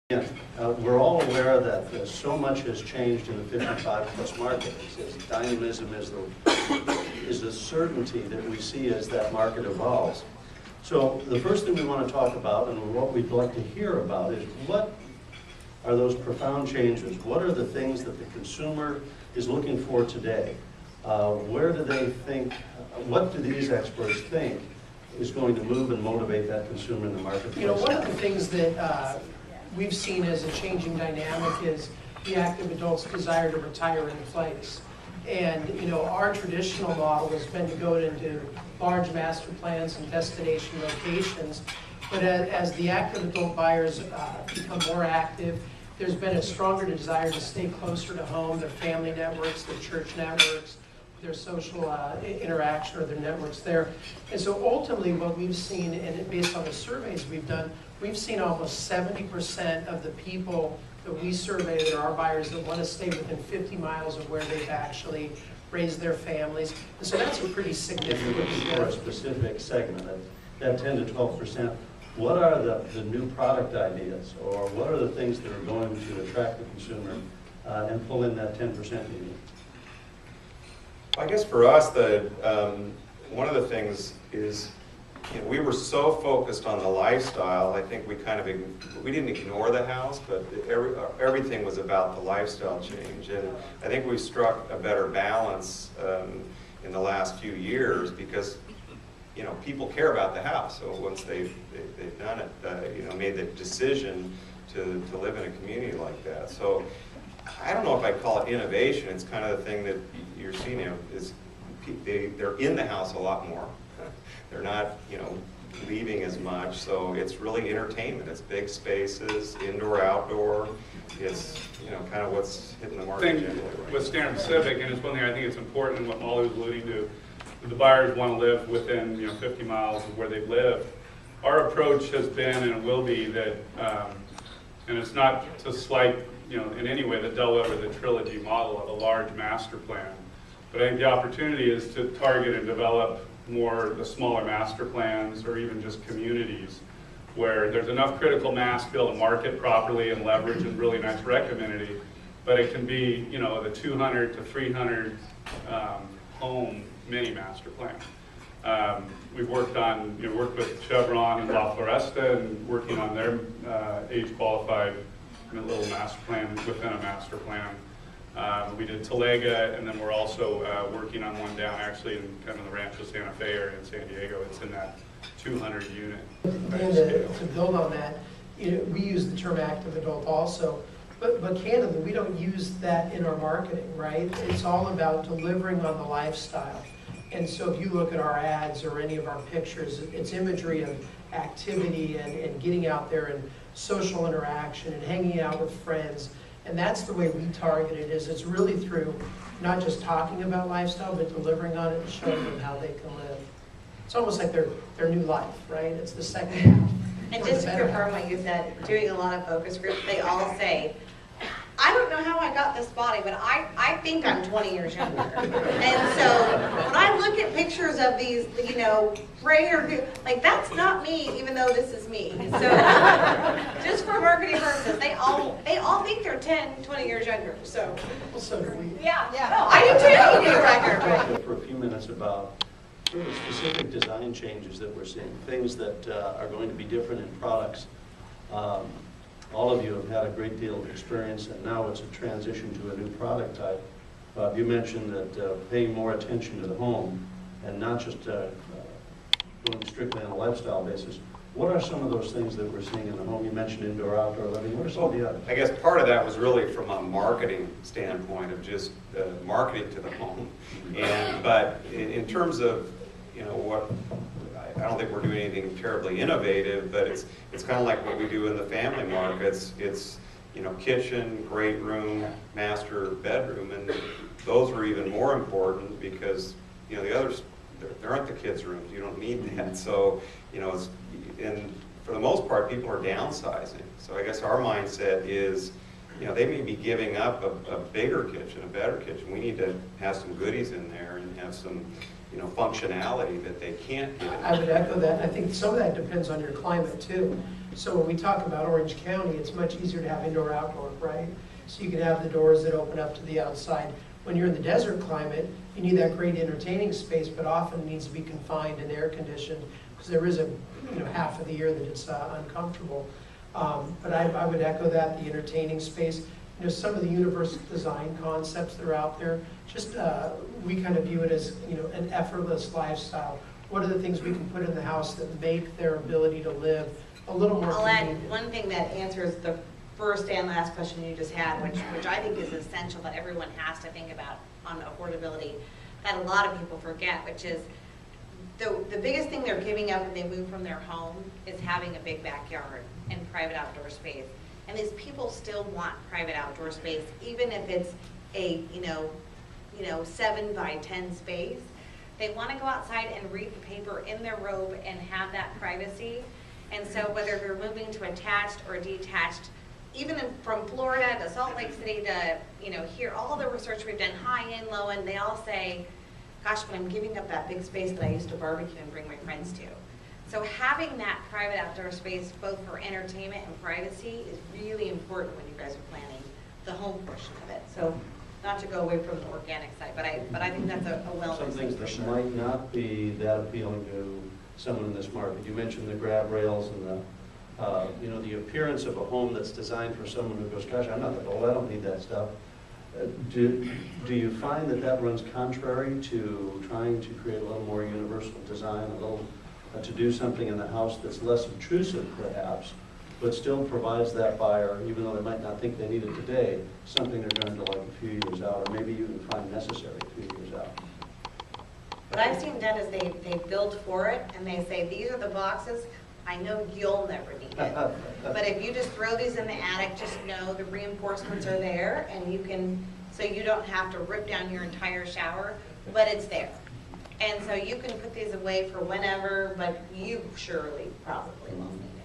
Yeah, we're all aware that so much has changed in the 55-plus market. Dynamism is the certainty that we see as that market evolves. So the first thing we want to talk about, and what we'd like to hear about, is what are those profound changes? What are the things that the consumer is looking for today? Where do they think, what do these experts think is going to move and motivate that consumer in the marketplace? You know, one of the things that we've seen as a changing dynamic is the active adult's desire to retire in place. And, you know, our traditional model has been to go into large master plans and destination locations. But as the active adult buyers become more active, there's been a stronger desire to stay closer to home, their family networks, their church networks, their social interaction or their networks there. And so ultimately what we've seen, and based on the surveys we've done, we've seen almost 70% of the people that we survey that are our buyers that want to stay within 50 miles of where they've actually raised their families. And so that's a pretty significant for a specific segment, that 10 to 12%. What are the new product ideas, or what are the things that are going to attract the consumer and pull in that 10% median? I guess for us, one of the things is, you know, we were so focused on the lifestyle. I think we didn't ignore the house, but everything was about the lifestyle change. And I think we struck a better balance in the last few years because, you know, people care about the house. So once they've done it, you know, made the decision to live in a community like that. So I don't know if I'd call it innovation. It's kind of the thing that you're seeing, you know, is they're in the house a lot more. They're not, you know, leaving as much. So it's really entertainment. It's big spaces, indoor, outdoor. It's, you know, kind of what's hitting the market generally. With Standard Pacific, and it's one thing I think it's important, and what Mollie was alluding to, the buyers want to live within, you know, 50 miles of where they've lived. Our approach has been and will be that, and it's not to slight, you know, in any way the Delaware or the Trilogy model of a large master plan. But I think the opportunity is to target and develop more the smaller master plans or even just communities where there's enough critical mass to be able to market properly and leverage a really nice rec amenity, but it can be, you know, the 200 to 300 home mini master plan. We've worked with Chevron and La Floresta and working on their age qualified little master plan within a master plan. We did Talega, and then we're also working on one down actually in kind of the Rancho Santa Fe area in San Diego. It's in that 200 unit. And to build on that, you know, we use the term active adult also, but candidly, we don't use that in our marketing, right? It's all about delivering on the lifestyle. And so if you look at our ads or any of our pictures, it's imagery of activity and getting out there and social interaction and hanging out with friends. And that's the way we target it, is it's really through not just talking about lifestyle, but delivering on it and showing them how they can live. It's almost like their new life, right? It's the second half. And just to confirm what you said, doing a lot of focus groups, they all say, I don't know how I got this body, but I think I'm 20 years younger. And so when I look at pictures of these, you know, grayer, like that's not me, even though this is me. So just for marketing purposes, they all think they're 10, 20 years younger. So So do we. yeah. No, I do too. You need a record. For a few minutes about sort of specific design changes that we're seeing, things that are going to be different in products. All of you have had a great deal of experience, and now it's a transition to a new product type. You mentioned that paying more attention to the home and not just going strictly on a lifestyle basis. What are some of those things that we're seeing in the home? You mentioned indoor, outdoor living. What are some of the others? I guess part of that was really from a marketing standpoint of just marketing to the home. But in terms of, you know, what, I don't think we're doing anything terribly innovative, but it's kind of like what we do in the family markets. It's, you know, kitchen, great room, master bedroom, and those are even more important because, you know, the others, there aren't the kids' rooms. You don't need that. So, you know, and for the most part, people are downsizing. So I guess our mindset is, you know, they may be giving up a bigger kitchen, a better kitchen. We need to have some goodies in there and have some, you know, functionality that they can't get. I would echo that. I think some of that depends on your climate too. So when we talk about Orange County, it's much easier to have indoor-outdoor, right? So you can have the doors that open up to the outside. When you're in the desert climate, you need that great entertaining space, but often it needs to be confined and air-conditioned, because there is a, half of the year that it's uncomfortable. But I would echo that, the entertaining space. Some of the universal design concepts that are out there, just we kind of view it as an effortless lifestyle. What are the things we can put in the house that make their ability to live a little more I'll add convenient? one thing that answers the first and last question you just had, which I think is essential that everyone has to think about on affordability, that a lot of people forget, which is the biggest thing they're giving up when they move from their home is having a big backyard and private outdoor space. And these people still want private outdoor space, even if it's a 7 by 10 space. They want to go outside and read the paper in their robe and have that privacy. And so whether they're moving to attached or detached, even from Florida to Salt Lake City to here, all the research we've done, high end, low end, they all say, gosh, but I'm giving up that big space that I used to barbecue and bring my friends to. So having that private outdoor space, both for entertainment and privacy, is really important when you guys are planning the home portion of it. So not to go away from the organic side, but I think that's a wellness Some things thing for that sure. might not be that appealing to someone in this market. You mentioned the grab rails and the appearance of a home that's designed for someone who goes, gosh, I'm not that old, I don't need that stuff. Do you find that runs contrary to trying to create a little more universal design, to do something in the house that's less obtrusive perhaps, but still provides that buyer, even though they might not think they need it today, something they're going to like a few years out, or maybe even find necessary a few years out? What I've seen done is they build for it and they say, these are the boxes, I know you'll never need it. But if you just throw these in the attic, just know the reinforcements are there and so you don't have to rip down your entire shower, but it's there. And so you can put these away for whenever, but you surely probably won't need it.